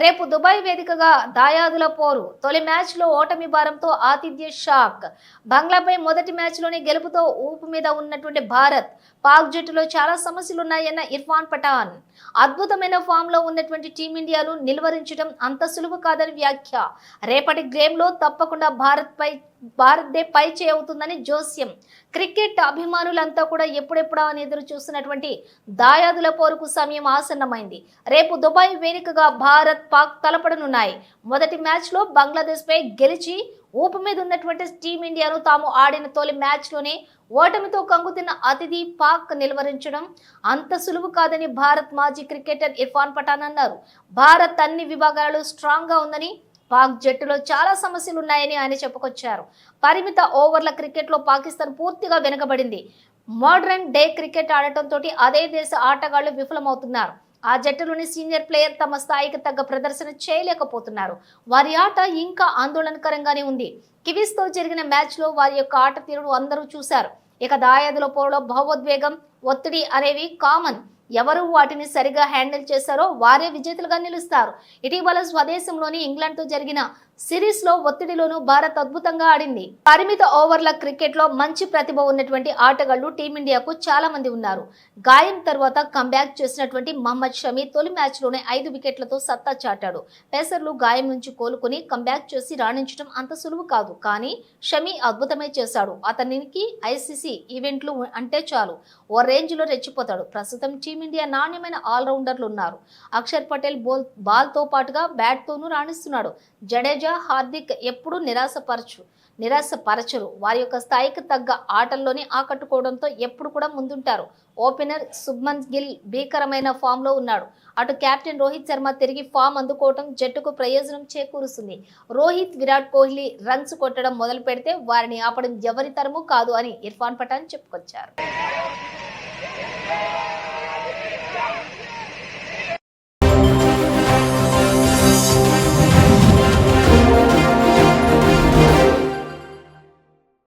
రేపు దుబాయ్ వేదికగా దాయాదుల పోరు. తొలి మ్యాచ్ లో ఓటమి భారంతో ఆతిథ్య షాక్. బంగ్లాపై మొదటి మ్యాచ్ లోని గెలుపుతో ఊపు మీద ఉన్నటువంటి భారత్, పాక్ జట్టులో చాలా సమస్యలున్నాయన్న ఇర్ఫాన్ పఠాన్. అద్భుతమైన ఫామ్ లో ఉన్నటువంటి టీమిండియాను నిలువరించడం అంత సులువు కాదని వ్యాఖ్య. రేపటి గేమ్ లో తప్పకుండా భారత్దే పై అవుతుందని జోస్యం. క్రికెట్ అభిమానులంతా కూడా ఎప్పుడెప్పుడా అని ఎదురు చూస్తున్నటువంటి దాయాదుల పోరుకు సమయం ఆసన్నమైంది. రేపు దుబాయ్ వేదికగా భారత్, పాక్ తలపడనున్నాయి. మొదటి మ్యాచ్ లో బంగ్లాదేశ్ పై గెలిచి ఊపు మీద ఉన్నటువంటి టీమిండియాను తాము ఆడిన తొలి మ్యాచ్ లోనే ఓటమితో కంగుతిన్న అతిథి పాక్ నిలువరించడం అంత సులువు కాదని భారత్ మాజీ క్రికెటర్ ఇర్ఫాన్ పఠాన్ అన్నారు. భారత్ అన్ని విభాగాలు స్ట్రాంగ్ గా ఉందని, పాక్ జట్టులో చాలా సమస్యలు ఉన్నాయని ఆయన చెప్పుకొచ్చారు. పరిమిత ఓవర్ల క్రికెట్ లో పాకిస్తాన్ పూర్తిగా వెనుకబడింది. మోడర్న్ డే క్రికెట్ ఆడటంతో అదే దేశ ఆటగాళ్లు విఫలమవుతున్నారు. ఆ జట్టులోని సీనియర్ ప్లేయర్ తమ స్థాయికి తగ్గ ప్రదర్శన చేయలేకపోతున్నారు. వారి ఆట ఇంకా ఆందోళనకరంగానే ఉంది. కివీస్ తో జరిగిన మ్యాచ్ లో వారి యొక్క ఆట తీరును అందరూ చూశారు. ఇక దాయాదుల పోరులో భావోద్వేగం, ఒత్తిడి అనేవి కామన్. ఎవరు వాటిని సరిగా హ్యాండిల్ చేశారో వారే విజేతలుగా నిలుస్తారు. ఇటీవల స్వదేశంలోని ఇంగ్లాండ్ తో జరిగిన సిరీస్ లో ఒత్తిడిలోనూ భారత్ అద్భుతంగా ఆడింది. పరిమిత ఓవర్ల క్రికెట్ లో మంచి ప్రతిభ ఉన్నటువంటి ఆటగాళ్లు టీమిండియాకు చాలా మంది ఉన్నారు. గాయం తర్వాత కంబ్యాక్ చేసినటువంటి మహమ్మద్ షమి తొలి మ్యాచ్ లోనే 5 వికెట్లతో సత్తా చాటాడు. పేసర్లు గాయం నుంచి కోలుకుని కంబ్యాక్ చేసి రాణించడం అంత సులువు కాదు. కానీ షమి అద్భుతమే చేశాడు. అతనికి ఐసీసీ ఈవెంట్లు అంటే చాలు, ఓ రేంజ్ లో రెచ్చిపోతాడు. ప్రస్తుతం టీమిండియా నాణ్యమైన ఆల్రౌండర్లు ఉన్నారు. అక్షర్ పటేల్ బాల్ తో పాటుగా బ్యాట్ తోనూ రాణిస్తున్నాడు. జడేజా, హార్దిక్ ఎప్పుడూ నిరాశపరచరు. వారి యొక్క స్థాయికి తగ్గ ఆటల్లోనే ఆకట్టుకోవడంతో ఎప్పుడు కూడా ముందుంటారు. ఓపెనర్ శుభ్మన్ గిల్ భీకరమైన ఫామ్ లో ఉన్నాడు. అటు కెప్టెన్ రోహిత్ శర్మ తిరిగి ఫామ్ అందుకోవడం జట్టుకు ప్రయోజనం చేకూరుస్తుంది. రోహిత్, విరాట్ కోహ్లీ రన్స్ కొట్టడం మొదలు పెడితే వారిని ఆపడం ఎవరి తరమూ కాదు అని ఇర్ఫాన్ పఠాన్ చెప్పుకొచ్చారు.